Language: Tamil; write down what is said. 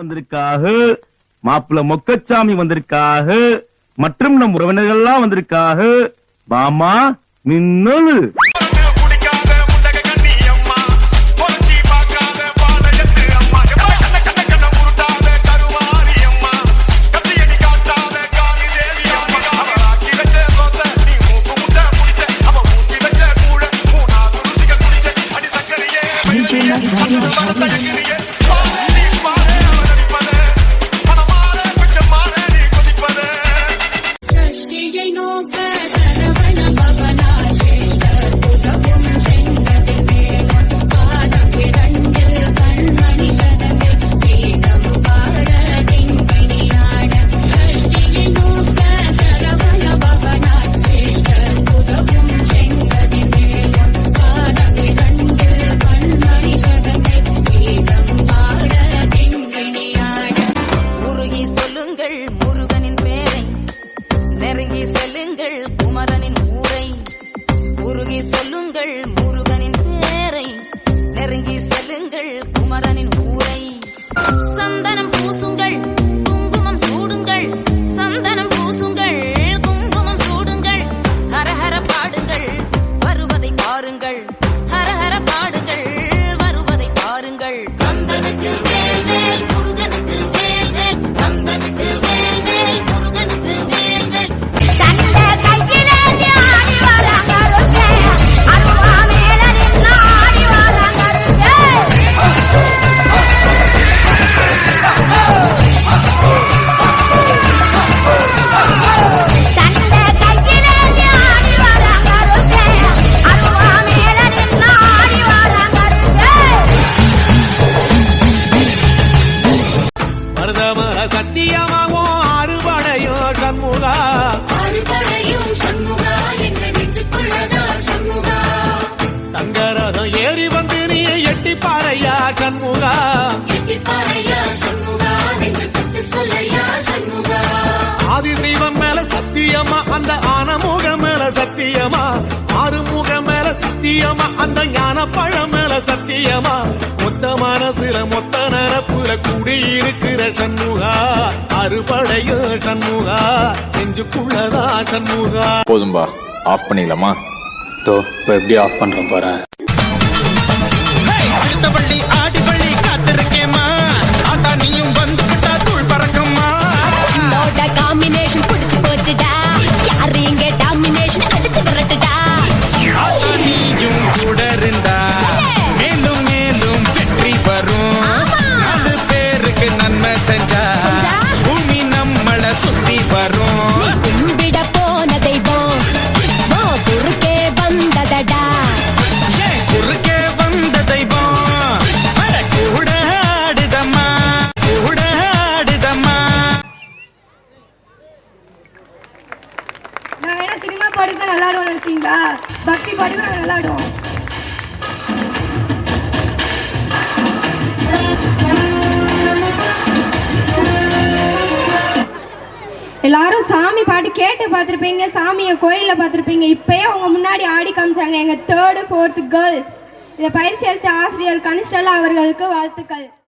வந்திருக்காக, மாப்பிள்ள மொக்கச்சாமி வந்திருக்காக, மற்றும் நம் உறவினர்கள் எல்லாம் வந்திருக்காக. பாமா மின்னலு முருகனின் பேரை நெருங்கி செல்லுங்கள் குமரனின் ஊரை. உருகி சொல்லுங்கள் முருகனின் பேரை நெருங்கி செல்லுங்கள் குமரனின் ஊரை. சந்தனம் பூசுங்கள் குங்குமம் சூடுங்கள், சந்தனம் பூசுங்கள் குங்குமம் சூடுங்கள். ஹரஹர பாடுங்கள் வருவதை பாருங்கள், ஹரஹர பாடுங்கள் வருவதை பாருங்கள். கந்தனுக்கு வேல் வேல் முருகனுக்கு வேல் வேல், கந்தனுக்கு வேல் வேல் முருகனுக்கு வேல் வேல். சத்தியமாவோ அறுபடையோ சண்முகா, அறுபடையும் சண்முகா என்ன நெஞ்சுக்குள்ளதா சண்முகா. தங்கரதம் ஏறி வந்து நீ எட்டி பாறையா சண்முகா, எட்டி பாறையா சண்முகா என்று தொட்டு சொல்லையா சண்முகா. ஆதி தெய்வம் மேல சத்தியமா, அந்த ஆனமுகம் மேல சத்தியமா, ஆறுமுகம் மேல சத்தியமா, அந்த ஞான பழம் மேல சத்தியமா. மொத்த மனசுல மொத்த நரப்புல குடியிருக்கிற சண்முகா, அறுபடையோ சண்முகா நெஞ்சுக்குள்ளதா சண்முகா. போதும்பா, ஆஃப் பண்ணிடலாமா? இப்ப எப்படி ஆஃப் பண்றோம் பாரு. பள்ளி ஆடி பள்ளி காத்திருக்கேமா, அதான் நீயும் வந்து விட்டா தூள் பறக்குமா. காம்பினேஷன் பிடிச்சு போச்சுடா, யாரு இங்க டாமினேஷன் அடிச்சு விரட்டுடா. நீயும் கூட இருந்தா மேலும் மேலும் வெற்றி வரும். 4 பேருக்கு நன்மை செஞ்சா பூமி நம்மள சுத்தி வரும். கும்பிட போன தெய்வம் குறுக்கே வந்ததடா, குறுக்கே வந்த தெய்வம் கூட ஆடுதம்மா, கூட ஆடுதம்மா. நாங்க என்ன சினிமா பாடி தான் விளையாடுவோம் நினைச்சீங்களா? பக்தி பாடி தான் விளையாடுவோம். எல்லாரும் சாமி பாட்டு கேட்டு பார்த்துருப்பீங்க, சாமியை கோயிலில் பார்த்துருப்பீங்க. இப்பயே அவங்க முன்னாடி ஆடி காமிச்சாங்க எங்கள் 3rd 4th கேர்ள்ஸ். இதை பயிற்சி எடுத்த ஆசிரியர் கனிஷ்டலா அவர்களுக்கு வாழ்த்துக்கள்.